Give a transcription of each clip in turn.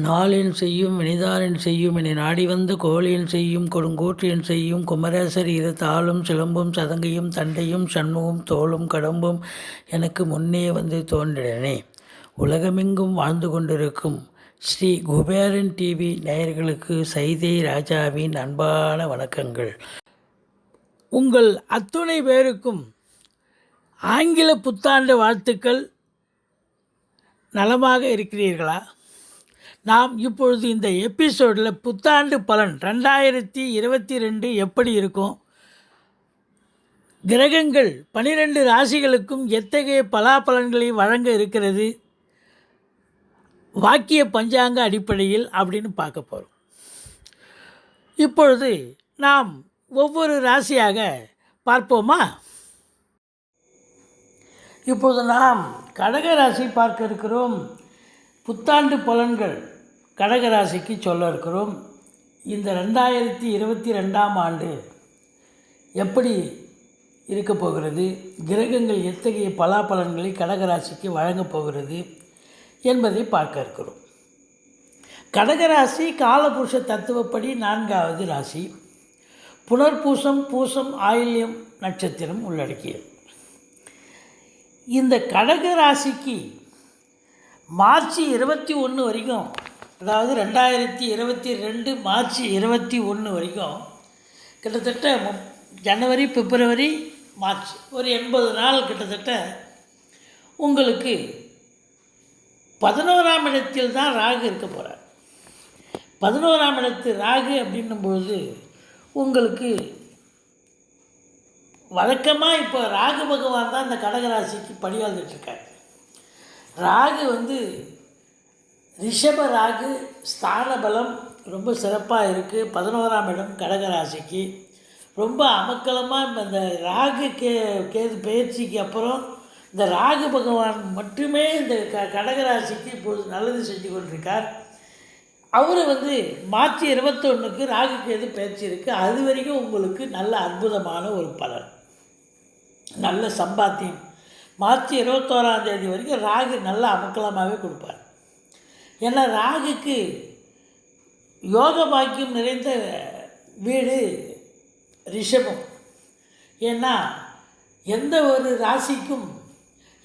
நாளென் செய்யும் வினிதானென் செய்யும் என நாடி வந்த கோளென் செய்யும் கொடுங்கூற்றியன் செய்யும் குமரேசர் இரு தாளும் சிலம்பும் சதங்கையும் தண்டையும் சண்முகம் தோளும் கடம்பும் எனக்கு முன்னே வந்து தோன்றினே. உலகமெங்கும் வாழ்ந்து கொண்டிருக்கும் ஸ்ரீ குபேரன் டிவி நேயர்களுக்கு சைதை ராஜாவின் அன்பான வணக்கங்கள். உங்கள் அத்துணை பேருக்கும் ஆங்கில புத்தாண்டு வாழ்த்துக்கள். நலமாக இருக்கிறீர்களா? நாம் இப்பொழுது இந்த எபிசோடில் புத்தாண்டு பலன் 2022 எப்படி இருக்கும், கிரகங்கள் 12 ராசிகளுக்கும் எத்தகைய பலாபலன்களை வழங்க இருக்கிறது, வாக்கிய பஞ்சாங்க அடிப்படையில் அப்படின்னு பார்க்க போகிறோம். இப்பொழுது நாம் ஒவ்வொரு ராசியாக பார்ப்போமா? இப்போது நாம் கடக ராசி பார்க்க இருக்கிறோம். புத்தாண்டு பலன்கள் கடகராசிக்கு சொல்ல இருக்கிறோம். இந்த 2022ஆம் ஆண்டு எப்படி இருக்க போகிறது, கிரகங்கள் எத்தகைய பலாபலன்களை கடகராசிக்கு வழங்கப் போகிறது என்பதை பார்க்க இருக்கிறோம். கடகராசி காலபுருஷ தத்துவப்படி 4வது ராசி. புனர்பூசம் பூசம் ஆயில்யம் நட்சத்திரம் உள்ளடக்கியது. இந்த கடகராசிக்கு மார்ச் 21 வரைக்கும், அதாவது 2022 மார்ச் 21 வரைக்கும் கிட்டத்தட்ட ஜனவரி பிப்ரவரி மார்ச் ஒரு 80 நாள் கிட்டத்தட்ட உங்களுக்கு 11ஆம் இடத்தில் தான் ராகு இருக்க போகிறார். 11ஆம் இடத்து ராகு அப்படின்னும்பொழுது உங்களுக்கு வழக்கமாக இப்போ ராகு பகவான் தான் இந்த கடகராசிக்கு படியாந்துட்டுருக்கார். ராகு ரிஷப ராகு ஸ்தான பலம் ரொம்ப சிறப்பாக இருக்குது. 11ஆம் இடம் கடகராசிக்கு ரொம்ப அமக்கலமாக. இந்த ராகு கேது பயிற்சிக்கு அப்புறம் இந்த ராகு பகவான் மட்டுமே இந்த கடகராசிக்கு இப்போது நல்லது செஞ்சு கொண்டிருக்கார். அவர் மார்ச் 21க்கு ராகு கேது பயிற்சி இருக்குது. அது வரைக்கும் உங்களுக்கு நல்ல அற்புதமான ஒரு பலன், நல்ல சம்பாத்தியம். மார்ச் 21ஆம் தேதி வரைக்கும் ராகு நல்ல அமக்கலமாகவே கொடுப்பார். ஏன்னா ராகுக்கு யோக பாக்கியம் நிறைந்த வீடு ரிஷபம். ஏன்னா எந்த ஒரு ராசிக்கும்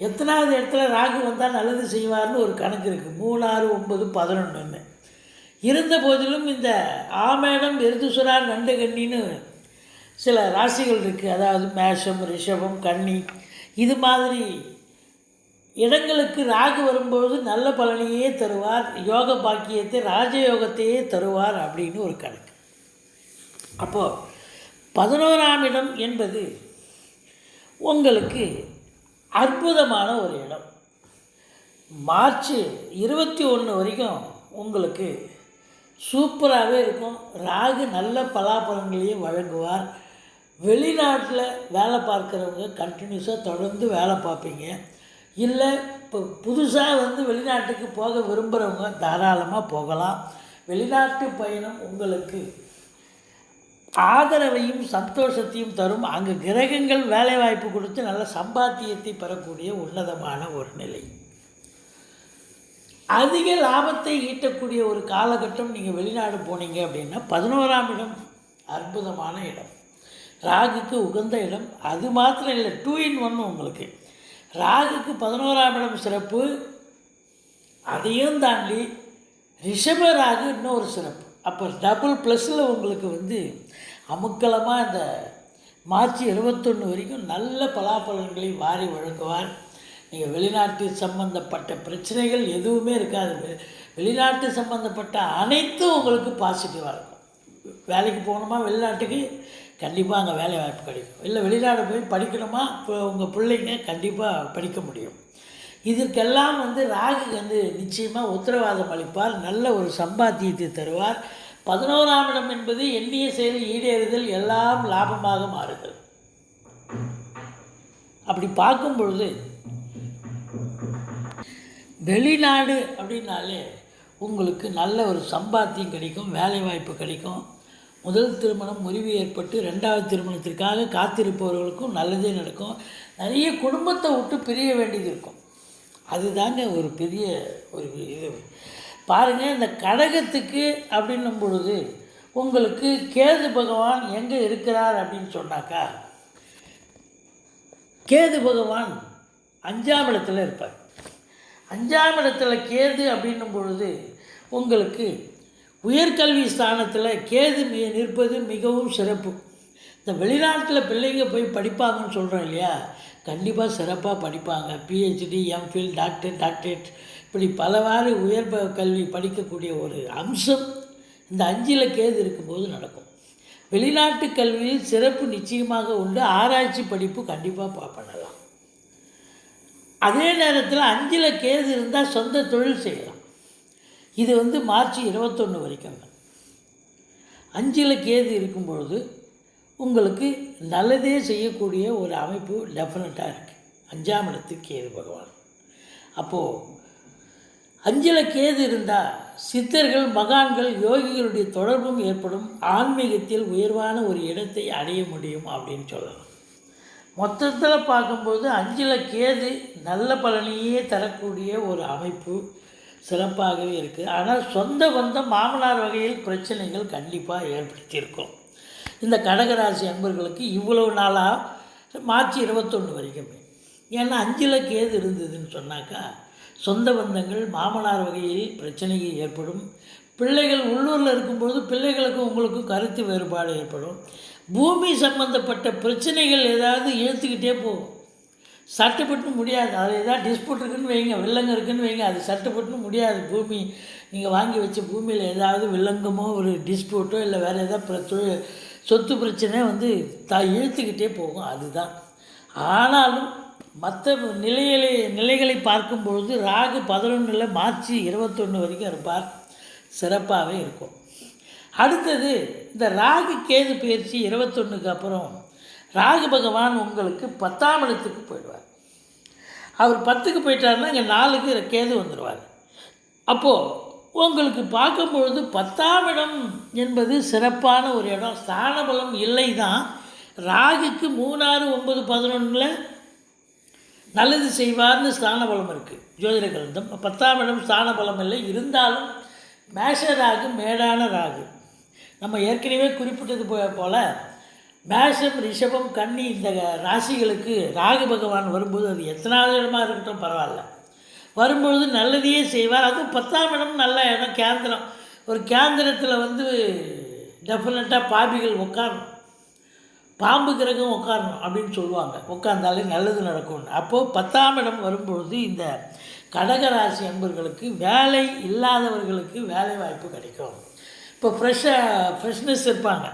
எத்தனாவது இடத்துல ராகு வந்தால் நல்லது செய்வார்னு ஒரு கணக்கு இருக்குது. 3, 6, 9, 11 இருந்த போதிலும் இந்த ஆமேடம் எருதுசுரா நண்டுகன்னின்னு சில ராசிகள் இருக்குது. அதாவது மேஷம் ரிஷபம் கன்னி இது மாதிரி இடங்களுக்கு ராகு வரும்போது நல்ல பலனையே தருவார், யோக பாக்கியத்தை ராஜயோகத்தையே தருவார் அப்படின்னு ஒரு கணக்கு. அப்போது 11ஆம் இடம் என்பது உங்களுக்கு அற்புதமான ஒரு இடம். மார்ச் 21 வரைக்கும் உங்களுக்கு சூப்பராகவே இருக்கும். ராகு நல்ல பலாபலன்களையும் வழங்குவார். வெளிநாட்டில் வேலை பார்க்குறவங்க கண்டினியூஸாக தொடர்ந்து வேலை பார்ப்பீங்க. இல்லை இப்போ புதுசாக வெளிநாட்டுக்கு போக விரும்புகிறவங்க தாராளமாக போகலாம். வெளிநாட்டு பயணம் உங்களுக்கு ஆதரவையும் சந்தோஷத்தையும் தரும். அங்கே கிரகங்கள் வேலைவாய்ப்பு கொடுத்து நல்ல சம்பாத்தியத்தை பெறக்கூடிய உன்னதமான ஒரு நிலை, அதிக லாபத்தை ஈட்டக்கூடிய ஒரு காலகட்டம். நீங்கள் வெளிநாடு போனீங்க அப்படின்னா 11ஆம் இடம் அற்புதமான இடம், ராகுக்கு உகந்த இடம். அது மாத்திரம் இல்லை, 2 in 1 உங்களுக்கு. ராகுக்கு 11ஆம் இடம் சிறப்பு, அதையும் தாண்டி ரிஷப ராகு இன்னொரு சிறப்பு. அப்போ டபுள் ப்ளஸில் உங்களுக்கு அமுக்கலமாக இந்த மார்ச் 21 வரைக்கும் நல்ல பலாபலன்களை வாரி வழங்குவார். நீங்கள் வெளிநாட்டு சம்பந்தப்பட்ட பிரச்சனைகள் எதுவுமே இருக்காது. வெளிநாட்டு சம்பந்தப்பட்ட அனைத்தும் உங்களுக்கு பாசிட்டிவாக இருக்கும். வேலைக்கு போகணுமா வெளிநாட்டுக்கு, கண்டிப்பாக அங்கே வேலை வாய்ப்பு கிடைக்கும். இல்லை வெளிநாடு போய் படிக்கணுமா, இப்போ உங்கள் பிள்ளைங்க கண்டிப்பாக படிக்க முடியும். இதற்கெல்லாம் ராகு நிச்சயமாக உத்தரவாதம் அளிப்பார், நல்ல ஒரு சம்பாத்தியத்தை தருவார். 11ஆம் இடம் என்பது எண்ணிய செயல் ஈடேறுதல், எல்லாம் லாபமாக மாறுதல். அப்படி பார்க்கும் பொழுது வெளிநாடு அப்படின்னாலே உங்களுக்கு நல்ல ஒரு சம்பாத்தியம் கிடைக்கும், வேலை வாய்ப்பு கிடைக்கும். முதல் திருமணம் முறிவு ஏற்பட்டு 2வது திருமணத்திற்காக காத்திருப்பவர்களுக்கும் நல்லதே நடக்கும். நிறைய குடும்பத்தை விட்டு பிரிய வேண்டியது இருக்கும். அதுதாங்க ஒரு பெரிய ஒரு இது. பாருங்கள், இந்த கடகத்துக்கு அப்படின்னும் பொழுது உங்களுக்கு கேது பகவான் எங்கே இருக்கிறார் அப்படின்னு சொன்னாக்கா, கேது பகவான் 5ஆம் இடத்துல இருப்பார். 5ஆம் இடத்துல கேது அப்படின்னும் பொழுது உங்களுக்கு உயர்கல்வி ஸ்தானத்தில் கேது நிற்பது மிகவும் சிறப்பு. இந்த வெளிநாட்டில் பிள்ளைங்க போய் படிப்பாங்கன்னு சொல்கிறோம் இல்லையா, கண்டிப்பாக சிறப்பாக படிப்பாங்க. பிஹெச்டி, எம்ஃபில், டாக்டரேட் இப்படி பலவாறு உயர் கல்வி படிக்கக்கூடிய ஒரு அம்சம் இந்த 5ல் கேது இருக்கும்போது நடக்கும். வெளிநாட்டு கல்வியில் சிறப்பு நிச்சயமாக உண்டு. ஆராய்ச்சி படிப்பு கண்டிப்பாக பண்ணலாம். அதே நேரத்தில் 5ல் கேது இருந்தால் சொந்த தொழில் செய்யலாம். இது மார்ச் 21 வரைக்கும். 5ல் கேது இருக்கும்பொழுது உங்களுக்கு நல்லதே செய்யக்கூடிய ஒரு அமைப்பு டெஃபினட்டாக இருக்குது. 5ஆம் இடத்துக்கு கேது பகவான். அப்போது 5ல் கேது இருந்தால் சித்தர்கள், மகான்கள், யோகிகளுடைய தொடர்பும் ஏற்படும். ஆன்மீகத்தில் உயர்வான ஒரு இடத்தை அடைய முடியும் அப்படின்னு சொல்லலாம். மொத்தத்தில் பார்க்கும்போது 5ல் கேது நல்ல பலனையே தரக்கூடிய ஒரு அமைப்பு சிறப்பாகவே இருக்குது. ஆனால் சொந்த பந்தம் மாமனார் வகையில் பிரச்சனைகள் கண்டிப்பாக ஏற்படுத்தியிருக்கும். இந்த கடகராசி அன்பர்களுக்கு இவ்வளவு நாளாக மார்ச் 21 வரைக்குமே. ஏன்னா 5ல் கேது இருந்ததுன்னு சொன்னாக்கா சொந்த பந்தங்கள் மாமனார் வகையில் பிரச்சனைகள் ஏற்படும். பிள்ளைகள் உள்ளூரில் இருக்கும்போது பிள்ளைகளுக்கும் உங்களுக்கும் கருத்து வேறுபாடு ஏற்படும். பூமி சம்பந்தப்பட்ட பிரச்சனைகள் ஏதாவது இழுத்துக்கிட்டே போகும். சட்டுப்பட்டு முடியாது. அதில் ஏதாவது டிஸ்பியூட் இருக்குதுன்னு வைங்க, வில்லங்கம் இருக்குதுன்னு வைங்க, அது சட்டுப்பட்டு முடியாது. பூமி நீங்கள் வாங்கி வச்ச பூமியில் ஏதாவது வில்லங்கமோ ஒரு டிஸ்பியூட்டோ இல்லை வேறு ஏதாவது சொத்து பிரச்சனை இழுத்துக்கிட்டே போகும். அதுதான். ஆனாலும் மற்ற நிலைகளை பார்க்கும்பொழுது ராகு 11ல் மார்ச் 21 வரைக்கும் இருப்பார். சிறப்பாகவே இருக்கும். அடுத்தது இந்த ராகு கேது பயிற்சி 21க்கு அப்புறம் ராகு பகவான் உங்களுக்கு 10ஆம் இடத்துக்கு போயிடுவார். அவர் 10க்கு போயிட்டாருன்னா இங்கே 4க்கு கேது வந்துடுவார். அப்போது உங்களுக்கு பார்க்கும்பொழுது 10ஆம் இடம் என்பது சிறப்பான ஒரு இடம். ஸ்தானபலம் இல்லை தான். ராகுக்கு 3, 6, 9, 11ல் நல்லது செய்வார்னு ஸ்தானபலம் இருக்குது ஜோதிட கிரந்தம். 10ஆம் இடம் ஸ்தானபலம் இல்லை. இருந்தாலும் மேஷ ராகு மேடான ராகு. நம்ம ஏற்கனவே குறிப்பிட்டது போல் மேஷம், ரிஷபம், கன்னி இந்த ராசிகளுக்கு ராகு பகவான் வரும்போது அது எத்தனாவது இடமாக இருக்கட்டும் பரவாயில்ல, வரும்பொழுது நல்லதையே செய்வார். அதுவும் 10ஆம் இடம் நல்ல இடம், கேந்திரம். ஒரு கேந்திரத்தில் டெஃபினட்டாக பாபிகள் உட்காரணும், பாம்பு கிரகம் உட்காரணும் அப்படின்னு சொல்லுவாங்க. உட்கார்ந்தாலே நல்லது நடக்கும். அப்போது 10ஆம் இடம் வரும்பொழுது இந்த கடகராசி அன்பர்களுக்கு வேலை இல்லாதவர்களுக்கு வேலை வாய்ப்பு கிடைக்கும். இப்போ ஃப்ரெஷ்னஸ் இருப்பாங்க,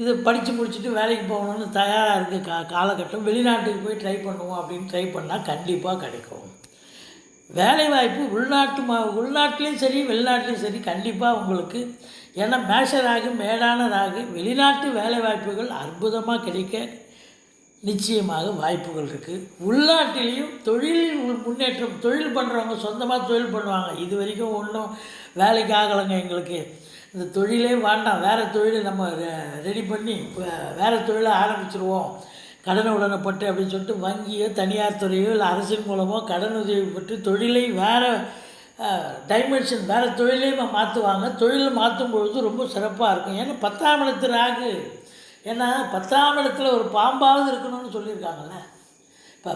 இது படித்து முடிச்சுட்டு வேலைக்கு போகணுன்னு தயாராக இருக்க காலகட்டம். வெளிநாட்டுக்கு போய் ட்ரை பண்ணுவோம் அப்படின்னு ட்ரை பண்ணால் கண்டிப்பாக கிடைக்கும் வேலைவாய்ப்பு. உள்நாட்டிலையும் சரி வெளிநாட்டிலையும் சரி கண்டிப்பாக உங்களுக்கு. ஏன்னா மேஷ ராகு மேடான ராகு. வெளிநாட்டு வேலைவாய்ப்புகள் அற்புதமாக கிடைக்க நிச்சயமாக வாய்ப்புகள் இருக்குது. உள்நாட்டிலையும் தொழிலில் முன்னேற்றம். தொழில் பண்ணுறவங்க சொந்தமாக தொழில் பண்ணுவாங்க. இது வரைக்கும் ஒன்றும் வேலைக்கு ஆகலைங்க, எங்களுக்கு இந்த தொழிலே வேண்டாம், வேறு தொழிலை நம்ம ரெடி பண்ணி வேறு தொழிலை ஆரம்பிச்சிருவோம் கடன் உடனப்பட்டு அப்படின்னு சொல்லிட்டு வங்கியோ தனியார் துறையோ இல்லை அரசின் மூலமோ கடன் உதவி பெற்று தொழிலை வேறு டைமென்ஷன் வேறு தொழிலே மாற்றுவாங்க. தொழிலை மாற்றும் பொழுது ரொம்ப சிறப்பாக இருக்கும். ஏன்னா 10ஆம் இடத்து ராகு. ஏன்னா 10ஆம் இடத்துல ஒரு பாம்பாவது இருக்கணும்னு சொல்லியிருக்காங்கல்ல. இப்போ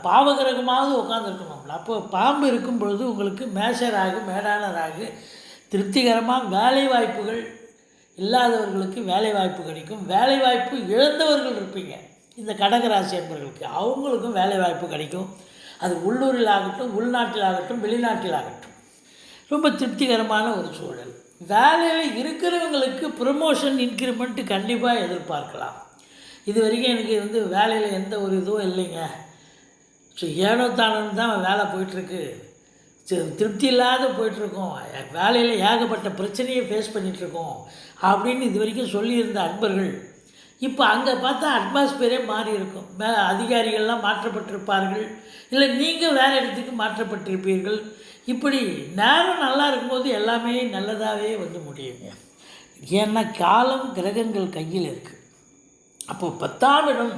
பாவகிரகமாவது உட்காந்துருக்கணும்ல. அப்போ பாம்பு இருக்கும் பொழுது உங்களுக்கு மேஷ ராகு மேடான ராகு. திருப்திகரமாக வேலை வாய்ப்புகள் இல்லாதவர்களுக்கு வேலை வாய்ப்பு கிடைக்கும். வேலை வாய்ப்பு இழந்தவர்கள் இருப்பீங்க இந்த கடகராசி என்பவர்களுக்கு, அவங்களுக்கும் வேலை வாய்ப்பு கிடைக்கும். அது உள்ளூரில் ஆகட்டும், உள்நாட்டில் ஆகட்டும், வெளிநாட்டில் ஆகட்டும், ரொம்ப திருப்திகரமான ஒரு சூழல். வேலையில் இருக்கிறவங்களுக்கு ப்ரமோஷன் இன்க்ரிமெண்ட்டு கண்டிப்பாக எதிர்பார்க்கலாம். இது வரைக்கும் எனக்கு வேலையில் எந்த ஒரு இதுவும் இல்லைங்க, ஸோ ஏனோ தானோன்னு தான் வேலை போயிட்டுருக்கு, திருப்தி இல்லாத போயிட்டுருக்கோம், வேலையில் ஏகப்பட்ட பிரச்சனையை ஃபேஸ் பண்ணிகிட்ருக்கோம் அப்படின்னு இது வரைக்கும் சொல்லியிருந்த அன்பர்கள் இப்போ அங்கே பார்த்தா அட்மாஸ்பியரே மாறி இருக்கும். அதிகாரிகள்லாம் மாற்றப்பட்டிருப்பார்கள், இல்லை நீங்கள் வேறு இடத்துக்கு மாற்றப்பட்டிருப்பீர்கள். இப்படி நேரம் நல்லா இருக்கும்போது எல்லாமே நல்லதாகவே முடியுங்க. ஏன்னா காலம் கிரகங்கள் கையில் இருக்குது. அப்போது 10ஆம் இடம்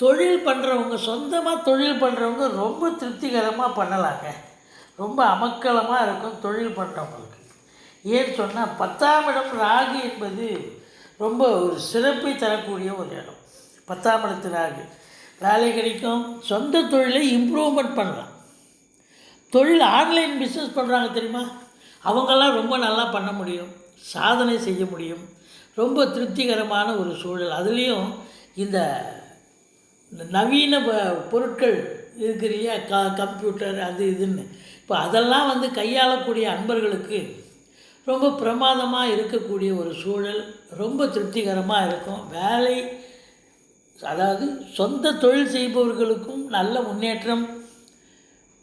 தொழில் பண்ணுறவங்க, சொந்தமாக தொழில் பண்ணுறவங்க ரொம்ப திருப்திகரமாக பண்ணலாங்க. ரொம்ப அமக்கலமாக இருக்கும் தொழில் பண்ணுறவங்களுக்கு. ஏன்னு சொன்னால் 10ஆம் இடம் ராகு என்பது ரொம்ப ஒரு சிறப்பை தரக்கூடிய ஒரு இடம். 10ஆம் இடத்து ராகு வேலை கிடைக்கும், சொந்த தொழிலை இம்ப்ரூவ்மெண்ட் பண்ணலாம். தொழில் ஆன்லைன் பிஸ்னஸ் பண்ணுறாங்க தெரியுமா, அவங்கெல்லாம் ரொம்ப நல்லா பண்ண முடியும், சாதனை செய்ய முடியும். ரொம்ப திருப்திகரமான ஒரு சூழல். அதுலேயும் இந்த நவீன பொருட்கள் இருக்கு இல்லையா, கம்ப்யூட்டர் அது இதுன்னு, இப்போ அதெல்லாம் வந்து கையாளக்கூடிய அன்பர்களுக்கு ரொம்ப பிரமாதமாக இருக்கக்கூடிய ஒரு சூழல். ரொம்ப திருப்திகரமாக இருக்கும். வேலை, அதாவது சொந்த தொழில் செய்பவர்களுக்கும் நல்ல முன்னேற்றம்.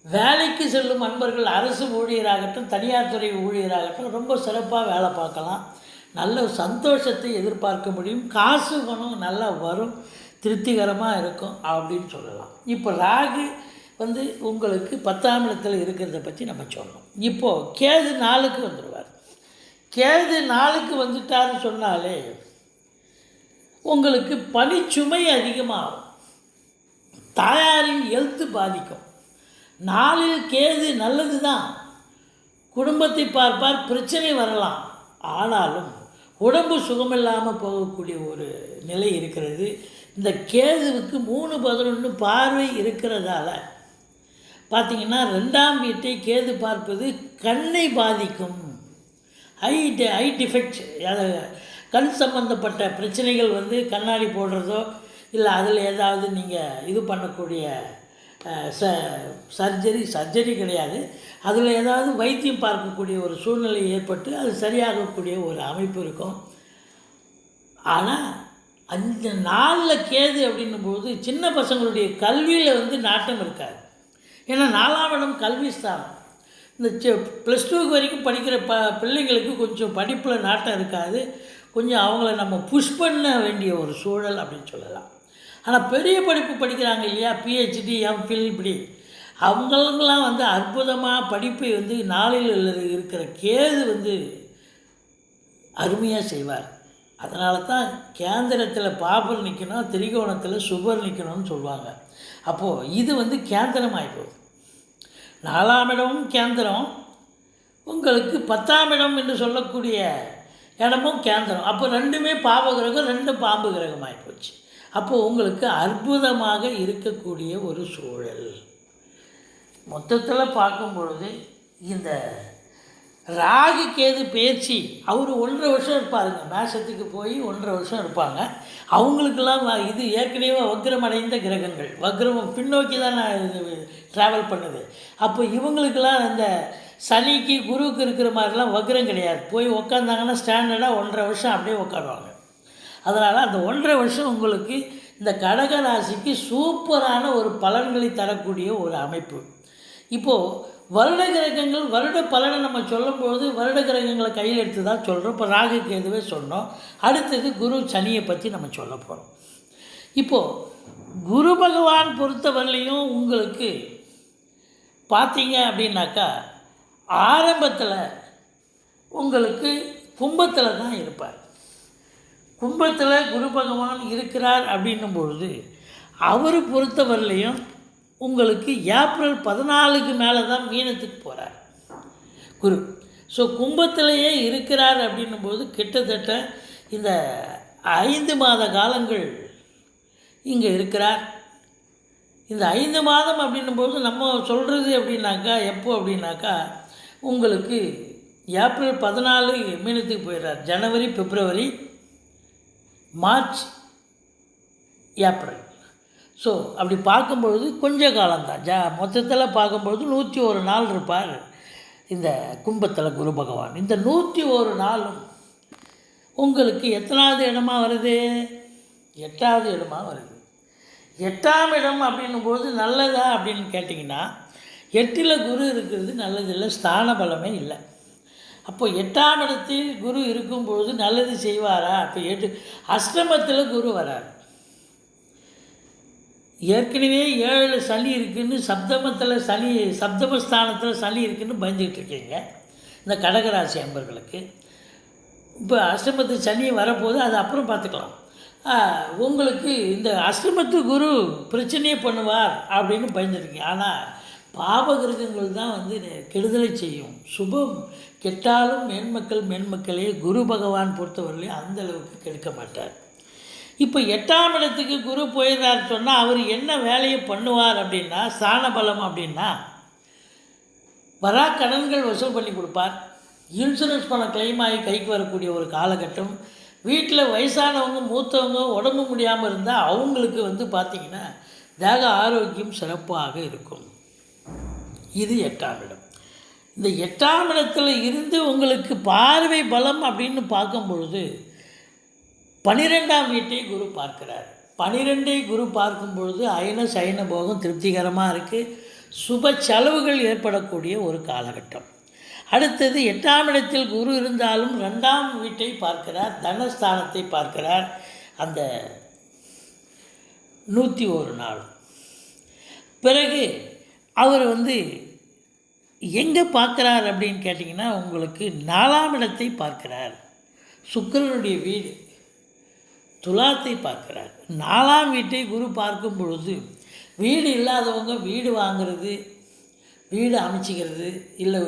வேலைக்கு செல்லும் அன்பர்கள், அரசு ஊழியராகட்டும் தனியார் துறை ஊழியராகட்டும், ரொம்ப சிறப்பாக வேலை பார்க்கலாம். நல்ல சந்தோஷத்தை எதிர்பார்க்க முடியும். காசு பணம் நல்லா வரும், திருப்திகரமாக இருக்கும் அப்படின்னு சொல்லலாம். இப்போ ராகு வந்து உங்களுக்கு 10ஆம் இடத்தில் இருக்கிறத பற்றி நம்ம சொல்லணும். இப்போது கேது 4க்கு வந்துடுவார். கேது 4க்கு வந்துட்டாருன்னு சொன்னாலே உங்களுக்கு பணிச்சுமை அதிகமாகும், தாயாரின் ஹெல்த்து பாதிக்கும். 4ல் கேது நல்லது தான், குடும்பத்தை பார்ப்பார், பிரச்சனை வரலாம். ஆனாலும் உடம்பு சுகமில்லாமல் போகக்கூடிய ஒரு நிலை இருக்கிறது. இந்த கேதுவுக்கு 3-11 பார்வை இருக்கிறதால பார்த்திங்கன்னா 2ஆம் வீட்டை கேது பார்ப்பது கண்ணை பாதிக்கும். ஐ டிஃபெக்ட், கண் சம்பந்தப்பட்ட பிரச்சனைகள் வந்து கண்ணாடி போடுறதோ இல்லை அதில் ஏதாவது நீங்கள் இது பண்ணக்கூடிய சர்ஜரி கிடையாது, அதில் ஏதாவது வைத்தியம் பார்க்கக்கூடிய ஒரு சூழ்நிலை ஏற்பட்டு அது சரியாகக்கூடிய ஒரு அமைப்பு இருக்கும். ஆனால் அந்த 4ல் கேது அப்படின்னும்போது சின்ன பசங்களுடைய கல்வியில் வந்து நாட்டம் இருக்காது. ஏன்னா 4ஆம் இடம் கல்வி ஸ்தானம். இந்த +2 வரைக்கும் படிக்கிற பிள்ளைங்களுக்கு கொஞ்சம் படிப்பில் நாட்டம் இருக்காது. கொஞ்சம் அவங்கள நம்ம புஷ் பண்ண வேண்டிய ஒரு சூழல் அப்படின்னு சொல்லலாம். ஆனால் பெரிய படிப்பு படிக்கிறாங்க இல்லையா, PhD MPhil இப்படி, அவங்களுக்கெல்லாம் வந்து அற்புதமாக படிப்பை வந்து 4ல் இருக்கிற கேது வந்து அருமையாக செய்வார். அதனால தான் கேந்திரத்தில் பாபர் நிற்கணும், திரிகோணத்தில் சுபர் நிற்கணும்னு சொல்லுவாங்க. அப்போது இது வந்து கேந்திரம் ஆகிப்போகுது. 4ஆம் இடமும் கேந்திரம், உங்களுக்கு 10ஆம் இடம் என்று சொல்லக்கூடிய இடமும் கேந்திரம். அப்போ 2மே பாவ கிரகம், 2 பாம்பு கிரகம் ஆகிப்போச்சு. அப்போது உங்களுக்கு அற்புதமாக இருக்கக்கூடிய ஒரு சூழல். மொத்தத்தில் பார்க்கும் பொழுது இந்த ராகு கேது பேச்சு அவர் 1.5 வருஷம் இருப்பாருங்க. மேஷத்துக்கு போய் 1.5 வருஷம் இருப்பாங்க. அவங்களுக்கெல்லாம் இது ஏற்கனவே வக்ரமடைந்த கிரகங்கள், வக்ரம் பின்னோக்கி தான் ட்ராவல் பண்ணுது. அப்போ இவங்களுக்கெல்லாம் அந்த சனிக்கு குருவுக்கு இருக்கிற மாதிரிலாம் வக்ரம் கிடையாது. போய் உக்காந்தாங்கன்னா ஸ்டாண்டர்டாக 1.5 வருஷம் அப்படியே உட்காருவாங்க. அதனால் அந்த 1.5 வருஷம் உங்களுக்கு இந்த கடக ராசிக்கு சூப்பரான ஒரு பலன்களை தரக்கூடிய ஒரு அமைப்பு. இப்போது வருட கிரகங்கள், வருட பலனை நம்ம சொல்லும்போது வருட கிரகங்களை கையில் எடுத்து தான் சொல்கிறோம். இப்போ ராகு கேதுவே சொன்னோம். அடுத்தது குரு சனியை பற்றி நம்ம சொல்ல போகிறோம். இப்போது குரு பகவான் பொறுத்தவரையிலையும் உங்களுக்கு பார்த்தீங்க அப்படின்னாக்கா ஆரம்பத்தில் உங்களுக்கு கும்பத்தில் தான் இருப்பார். கும்பத்தில் குரு பகவான் இருக்கிறார் அப்படின்னும் பொழுது அவர் பொறுத்தவரையிலையும் உங்களுக்கு ஏப்ரல் 14க்கு மேலே தான் மீனத்துக்கு போகிறார் குரு. ஸோ கும்பத்திலேயே இருக்கிறார் அப்படின்னும்போது கிட்டத்தட்ட இந்த 5 மாத காலங்கள் இங்கே இருக்கிறார். இந்த 5 மாதம் அப்படின்னும்போது நம்ம சொல்கிறது அப்படின்னாக்கா எப்போ அப்படின்னாக்கா உங்களுக்கு ஏப்ரல் 14 மீனத்துக்கு போயிடுறார். ஜனவரி, பிப்ரவரி, மார்ச், ஏப்ரல். ஸோ அப்படி பார்க்கும்பொழுது கொஞ்ச காலம்தான். மொத்தத்தில் பார்க்கும்பொழுது 101 நாள் இருப்பார் இந்த கும்பத்தில் குரு பகவான். இந்த 101 நாளும் உங்களுக்கு எத்தனாவது இடமா வருது? 8வது இடமா வருது. 8ஆம் இடம் அப்படின்னும்போது நல்லதா அப்படின்னு கேட்டிங்கன்னா 8ல் குரு இருக்கிறது நல்லதில்லை, ஸ்தான பலமே இல்லை. அப்போ 8ஆம் இடத்தில் குரு இருக்கும்பொழுது நல்லது செய்வாரா? அப்போ அஷ்டமத்தில் குரு வரார். ஏற்கனவே 7 சனி இருக்குதுன்னு சப்தமஸ்தானத்தில் சனி இருக்குதுன்னு பயந்துக்கிட்டு இருக்கீங்க இந்த கடகராசி அன்பர்களுக்கு. இப்போ அஷ்டமத்து சனி வரப்போது அது அப்புறம் பார்த்துக்கலாம். உங்களுக்கு இந்த அஷ்டமத்து குரு பிரச்சனையே பண்ணுவார் அப்படின்னு பயந்துருக்கீங்க. ஆனால் பாவகிரகங்கள் தான் வந்து கெடுதலை செய்யும். சுபம் கெட்டாலும் மேன்மக்களே குரு பகவான் பொறுத்தவரையிலையும் அந்த அளவுக்கு கெடுக்க மாட்டார். இப்போ 8ஆம் இடத்துக்கு குரு போயிடுறார் சொன்னால் அவர் என்ன வேலையை பண்ணுவார் அப்படின்னா, ஸ்தான பலம் அப்படின்னா வரா கடன்கள் வசூல் பண்ணி கொடுப்பார். இன்சூரன்ஸ் பணம் கிளைம் ஆகி கைக்கு வரக்கூடிய ஒரு காலகட்டம். வீட்டில் வயசானவங்க மூத்தவங்க உடம்பு முடியாமல் இருந்தால் அவங்களுக்கு வந்து பார்த்திங்கன்னா தேக ஆரோக்கியம் சிறப்பாக இருக்கும். இது 8ஆம் இடம். இந்த 8ஆம் இடத்துல இருந்து உங்களுக்கு பார்வை பலம் அப்படின்னு பார்க்கும் பொழுது 12ஆம் வீட்டை குரு பார்க்கிறார். 12ஐ குரு பார்க்கும் பொழுது அயன சயன போகம் திருப்திகரமாக இருக்குது. சுப செலவுகள் ஏற்படக்கூடிய ஒரு காலகட்டம். அடுத்தது 8ஆம் இடத்தில் குரு இருந்தாலும் 2ஆம் வீட்டை பார்க்கிறார், தனஸ்தானத்தை பார்க்கிறார். அந்த 101 நாள் பிறகு அவர் வந்து எங்கே பார்க்குறார் அப்படின்னு கேட்டிங்கன்னா, உங்களுக்கு 4ஆம் இடத்தை பார்க்கிறார். சுக்கிரனுடைய வீடு துலாத்தை பார்க்கிறார். 4ஆம் வீட்டை குரு பார்க்கும் பொழுது வீடு இல்லாதவங்க வீடு வாங்கிறது, வீடு அமைச்சிக்கிறது, இல்லை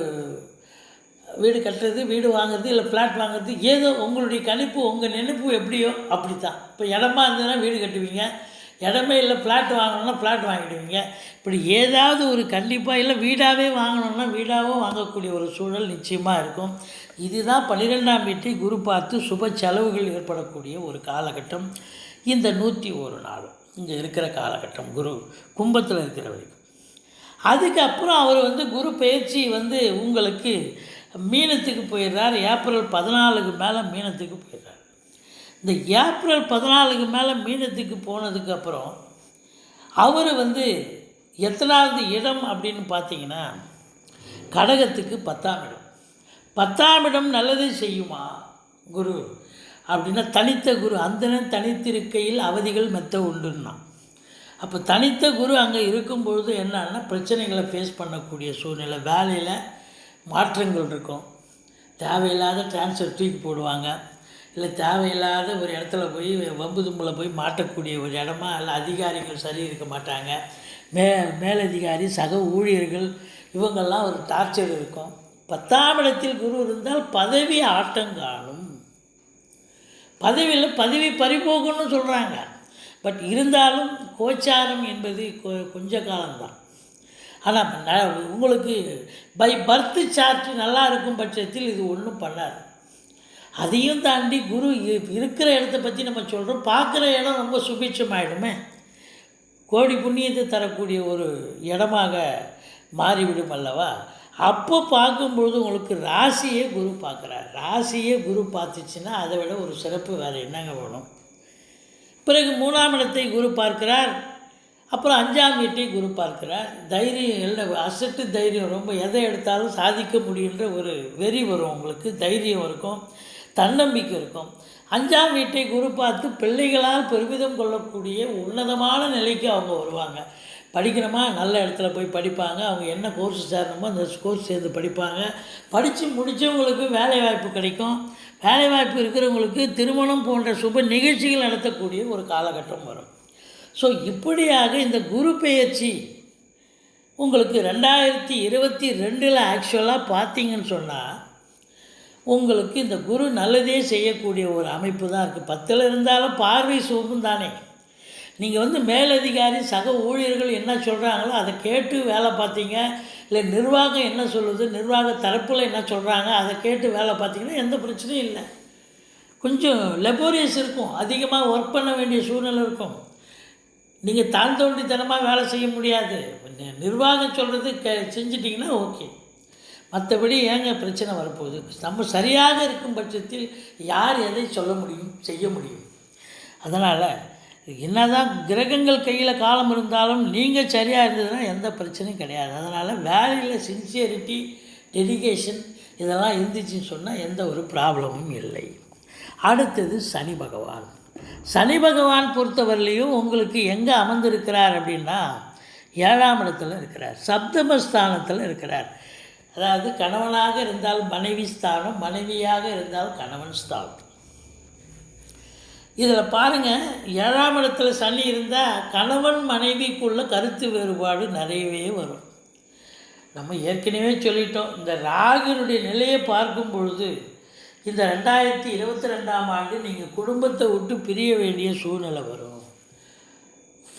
வீடு கட்டுறது, வீடு வாங்குறது, இல்லை ஃப்ளாட் வாங்குறது, ஏதோ உங்களுடைய கணிப்பு உங்கள் நினைப்பு எப்படியோ அப்படி தான். இப்போ இடமா இருந்ததுன்னா வீடு கட்டுவீங்க, இடமே இல்லை ஃப்ளாட் வாங்கணுன்னா ஃப்ளாட் வாங்கிடுவீங்க. இப்படி ஏதாவது ஒரு கண்டிப்பாக இல்லை வீடாகவே வாங்கணுன்னா வீடாகவும் வாங்கக்கூடிய ஒரு சூழல் நிச்சயமாக இருக்கும். இதுதான் 12ஆம் வீட்டை குரு பார்த்து சுப செலவுகள் ஏற்படக்கூடிய ஒரு காலகட்டம். இந்த 101 நாளும் இங்கே இருக்கிற காலகட்டம் குரு கும்பத்தில் இருக்கிற வரைக்கும். அதுக்கப்புறம் அவர் வந்து குரு பயிற்சி வந்து உங்களுக்கு மீனத்துக்கு போயிடுறார். ஏப்ரல் 14க்கு மேலே மீனத்துக்கு போயிடுறார். இந்த ஏப்ரல் 14க்கு மேலே மீனத்துக்கு போனதுக்கப்புறம் அவர் வந்து எத்தனாவது இடம் அப்படின்னு பார்த்தீங்கன்னா, கடகத்துக்கு 10ஆம் இடம். 10ஆம் இடம் நல்லதை செய்யுமா குரு அப்படின்னா, தனித்த குரு அந்தணன் தனித்திருக்கையில் அவதிகள் மெத்த உண்டுன்னா. அப்போ தனித்த குரு அங்கே இருக்கும்பொழுது என்னன்னா பிரச்சனைகளை ஃபேஸ் பண்ணக்கூடிய சூழ்நிலை, வேலையில் மாற்றங்கள் இருக்கும். தேவையில்லாத டிரான்ஸ்ஃபர் தூக்கி போடுவாங்க, இல்லை தேவையில்லாத ஒரு இடத்துல போய் வம்பு தும்பில் போய் மாட்டக்கூடிய ஒரு இடமா, இல்லை அதிகாரிகள் சரி இருக்க மாட்டாங்க, மேலதிகாரி சக ஊழியர்கள் இவங்கெல்லாம் ஒரு டார்ச்சர் இருக்கும். 10ஆம் இடத்தில் குரு இருந்தால் பதவி ஆட்டங்காணும். பதவி பறிபோகும்னு சொல்கிறாங்க. பட் இருந்தாலும் கோச்சாரம் என்பது கொஞ்ச காலம்தான். ஆனால் உங்களுக்கு பை பர்த் சார்ட் நல்லா இருக்கும் பட்சத்தில் இது ஒன்றும் பண்ணாது. அதையும் தாண்டி குரு இருக்கிற இடத்த பற்றி நம்ம சொல்கிறோம், பார்க்குற இடம் ரொம்ப சுபிட்சமாயிடுமே, கோடி புண்ணியத்தை தரக்கூடிய ஒரு இடமாக மாறிவிடும் அல்லவா. அப்போ பார்க்கும்பொழுது உங்களுக்கு ராசியே குரு பார்க்குறார். ராசியே குரு பார்த்துச்சுன்னா அதை விட ஒரு சிறப்பு வேறு என்னங்க வேணும். பிறகு 3ஆம் இடத்தை குரு பார்க்கிறார். அப்புறம் 5ஆம் வீட்டை குரு பார்க்கிறார். தைரியம் இல்லை, அசட்டு தைரியம், ரொம்ப எதை எடுத்தாலும் சாதிக்க முடியுன்ற ஒரு வெறி வரும் உங்களுக்கு, தைரியம் இருக்கும், தன்னம்பிக்கை இருக்கும். 5ஆம் வீட்டை குரு பார்த்து பிள்ளைகளால் பெருமிதம் கொள்ளக்கூடிய உன்னதமான நிலைக்கு அவங்க வருவாங்க. படிக்கணுமா, நல்ல இடத்துல போய் படிப்பாங்க. அவங்க என்ன கோர்ஸ் சேரணுமோ அந்த கோர்ஸ் சேர்ந்து படிப்பாங்க. படித்து முடித்தவங்களுக்கு வேலைவாய்ப்பு கிடைக்கும். வேலைவாய்ப்பு இருக்கிறவங்களுக்கு திருமணம் போன்ற சுப நிகழ்ச்சிகள் நடத்தக்கூடிய ஒரு காலகட்டம் வரும். ஸோ இப்படியாக இந்த குரு பெயர்ச்சி உங்களுக்கு 2022 ஆக்சுவலாக பார்த்தீங்கன்னு சொன்னால் உங்களுக்கு இந்த குரு நல்லதே செய்யக்கூடிய ஒரு அமைப்பு தான் இருக்குது. 10ல் இருந்தாலும் பார்வை சுகம் தானே. நீங்கள் வந்து மேலதிகாரி சக ஊழியர்கள் என்ன சொல்கிறாங்களோ அதை கேட்டு வேலை பார்த்தீங்க, இல்லை நிர்வாகம் என்ன சொல்லுது, நிர்வாக தரப்பில் என்ன சொல்கிறாங்க அதை கேட்டு வேலை பார்த்தீங்கன்னா எந்த பிரச்சனையும் இல்லை. கொஞ்சம் லெபோரியஸ் இருக்கும், அதிகமாக ஒர்க் பண்ண வேண்டிய சூழ்நிலை இருக்கும். நீங்கள் தாழ்ந்தோண்டித்தனமாக வேலை செய்ய முடியாது. நிர்வாகம் சொல்கிறது செஞ்சிட்டிங்கன்னா ஓகே. மற்றபடி ஏங்க பிரச்சனை வரப்போகுது. நம்ம சரியாக இருக்கும் பட்சத்தில் யார் எதை சொல்ல முடியும், செய்ய முடியும். அதனால் என்னதான் கிரகங்கள் கையில் காலம் இருந்தாலும் நீங்கள் சரியாக இருந்ததுன்னா எந்த பிரச்சனையும் கிடையாது. அதனால் வேலையில் சின்சியரிட்டி, டெடிகேஷன் இதெல்லாம் இருந்துச்சுன்னு சொன்னால் எந்த ஒரு ப்ராப்ளமும் இல்லை. அடுத்தது சனி பகவான். சனி பகவான் பொறுத்தவரையிலையும் உங்களுக்கு எங்கே அமர்ந்திருக்கிறார் அப்படின்னா 7ஆம் இடத்துல இருக்கிறார், சப்தமஸ்தானத்தில் இருக்கிறார். அதாவது கணவனாக இருந்தால் மனைவி ஸ்தானம், மனைவியாக இருந்தால் கணவன் ஸ்தானம். இதில் பாருங்கள், 7ஆம் இடத்துல சனி இருந்தால் கணவன் மனைவிக்குள்ள கருத்து வேறுபாடு நிறையவே வரும். நம்ம ஏற்கனவே சொல்லிட்டோம், இந்த ராகுனுடைய நிலையை பார்க்கும் பொழுது இந்த 2022ஆம் ஆண்டு நீங்கள் குடும்பத்தை விட்டு பிரிய வேண்டிய சூழ்நிலை வரும்.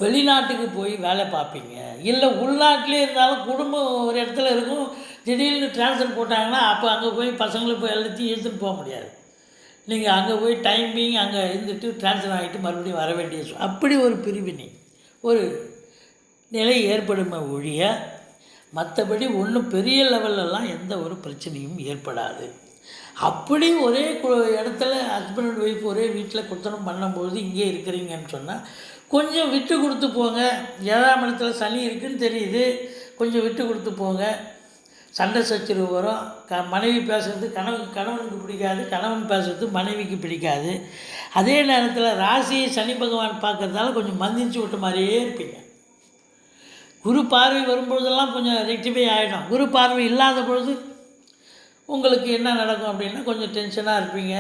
வெளிநாட்டுக்கு போய் வேலை பார்ப்பீங்க, இல்லை உள்நாட்டிலே இருந்தாலும் குடும்பம் ஒரு இடத்துல இருக்கும், திடீர்னு ட்ரான்ஸ்ஃபர் போட்டாங்கன்னா அப்போ அங்கே போய் பசங்களை போய் எல்லாத்தையும் எடுத்துகிட்டு போக முடியாது. நீங்கள் அங்கே போய் டைமிங் அங்கே இருந்துட்டு ட்ரான்ஸ்ஃபர் ஆகிட்டு மறுபடியும் வர வேண்டிய அப்படி ஒரு பிரிவினை ஒரு நிலை ஏற்படுமே ஒழிய மற்றபடி ஒன்றும் பெரிய லெவல்லலாம் எந்த ஒரு பிரச்சனையும் ஏற்படாது. அப்படி ஒரே இடத்துல ஹஸ்பண்ட் அண்ட் ஒய்ஃப் ஒரே வீட்டில் குத்தனம் பண்ணும்போது இங்கே இருக்கிறீங்கன்னு சொன்னால் கொஞ்சம் விட்டு கொடுத்து போங்க. 7ஆம் இடத்துல சனி இருக்குதுன்னு தெரியுது, கொஞ்சம் விட்டு கொடுத்து போங்க. சண்டை சச்சரவு வரும். மனைவி பேசுகிறது கணவனுக்கு பிடிக்காது, கணவன் பேசுகிறது மனைவிக்கு பிடிக்காது. அதே நேரத்தில் ராசியை சனி பகவான் பார்க்கறதால கொஞ்சம் மந்திரிச்சு விட்ட மாதிரியே இருப்பீங்க. குரு பார்வை வரும்பொழுதெல்லாம் கொஞ்சம் ரெக்டிஃபை ஆகிடும். குரு பார்வை இல்லாத பொழுது உங்களுக்கு என்ன நடக்கும் அப்படின்னா கொஞ்சம் டென்ஷனாக இருப்பீங்க,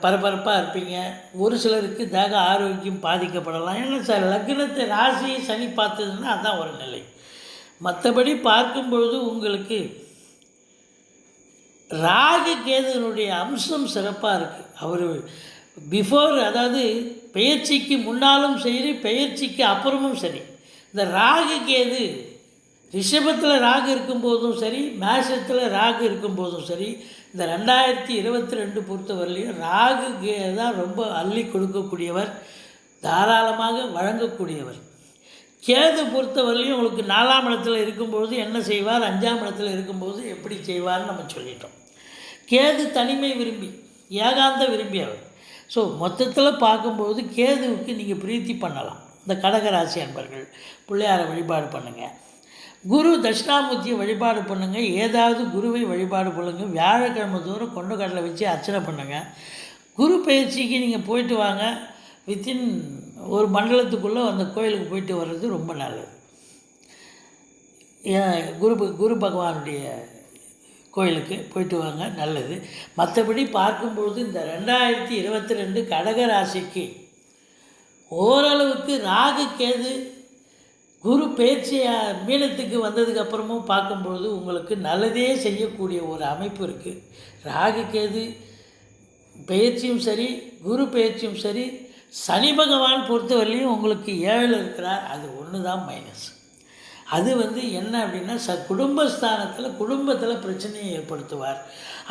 பரபரப்பாக இருப்பீங்க. ஒரு சிலருக்கு தேக ஆரோக்கியம் பாதிக்கப்படலாம். ஏன்னா சார் லக்னத்தை ராசியை சனி பார்த்ததுன்னா அதுதான் ஒரு நிலை. மற்றபடி பார்க்கும்பொழுது உங்களுக்கு ராகு கேதுனுடைய அம்சம் சிறப்பாக இருக்குது. அவர் பிஃபோர், அதாவது பெயர்ச்சிக்கு முன்னாலும் சரி, பெயர்ச்சிக்கு அப்புறமும் சரி, இந்த ராகு கேது ரிஷபத்தில் ராகு இருக்கும்போதும் சரி, மேஷத்தில் ராகு இருக்கும்போதும் சரி, இந்த 2022 பொறுத்தவரையிலையும் ராகு தான் ரொம்ப அள்ளி கொடுக்கக்கூடியவர், தாராளமாக வழங்கக்கூடியவர். கேது பொறுத்தவரையிலையும் உங்களுக்கு 4ஆம் இடத்துல இருக்கும்போது என்ன செய்வார், 5ஆம் இடத்துல இருக்கும்போது எப்படி செய்வார்னு நம்ம சொல்லிட்டோம். கேது தனிமை விரும்பி, ஏகாந்த விரும்பி அவர். ஸோ மொத்தத்தில் பார்க்கும்போது கேதுவுக்கு நீங்கள் பிரீத்தி பண்ணலாம். இந்த கடகராசி அன்பர்கள் பிள்ளையாரை வழிபாடு பண்ணுங்கள். குரு தட்சிணாமூர்த்தியை வழிபாடு பண்ணுங்கள். ஏதாவது குருவை வழிபாடு பண்ணுங்கள். வியாழக்கிழமை தோறும் கொண்ட கடலை வச்சு அர்ச்சனை பண்ணுங்கள். குரு பயிற்சிக்கு நீங்கள் போயிட்டு வாங்க. வித்தின் ஒரு மண்டலத்துக்குள்ளே அந்த கோயிலுக்கு போயிட்டு வர்றது ரொம்ப நல்லது. குரு பகவானுடைய கோயிலுக்கு போயிட்டு வாங்க, நல்லது. மற்றபடி பார்க்கும்பொழுது இந்த 2022 கடகராசிக்கு ஓரளவுக்கு ராகு கேது குரு பயிற்சியாக மீனத்துக்கு வந்ததுக்கப்புறமும் பார்க்கும்பொழுது உங்களுக்கு நல்லதே செய்யக்கூடிய ஒரு அமைப்பு இருக்குது. ராகு கேது பயிற்சியும் சரி, குரு பயிற்சியும் சரி, சனி பகவான் பொறுத்தவரையிலையும் உங்களுக்கு 7 இருக்கிறார். அது ஒன்று தான் மைனஸ். அது என்ன அப்படின்னா குடும்பஸ்தானத்தில் குடும்பத்தில் பிரச்சனையை ஏற்படுத்துவார்.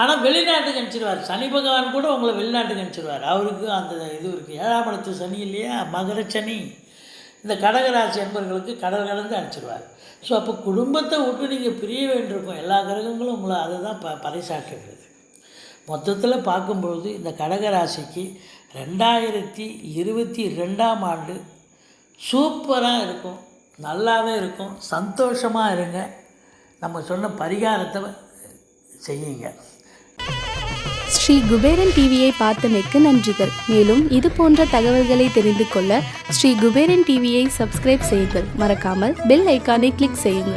ஆனால் வெளிநாட்டுக்கு அனுப்பிச்சிடுவார். சனி பகவான் கூட உங்களை வெளிநாட்டுக்கு அனுப்பிச்சிடுவார். அவருக்கு அந்த இது இருக்குது. 7ஆம் இடத்து சனி இல்லையா, மகர சனி. இந்த கடகராசி என்பவர்களுக்கு கடல் கடந்து அனுப்பிச்சிடுவார். ஸோ அப்போ குடும்பத்தை விட்டு நீங்கள் பிரிய வேண்டியிருக்கும். எல்லா கிரகங்களும் உங்களை அதை தான் பறைசாற்றுகிறது. மொத்தத்தில் பார்க்கும்பொழுது இந்த கடகராசிக்கு 2022ஆம் ஆண்டு சூப்பராக இருக்கும், நல்லாவே இருக்கும். சந்தோஷமாக இருங்க. நம்ம சொன்ன பரிகாரத்தை செய்யுங்க. ஸ்ரீ குபேரன் டிவியை பார்த்தமைக்கு நன்றிகள். மேலும் இது போன்ற தகவல்களை தெரிந்து கொள்ள ஸ்ரீ குபேரன் டிவியை சப்ஸ்கிரைப் செய்யுங்கள். மறக்காமல் பெல் ஐக்கானை கிளிக் செய்யுங்கள்.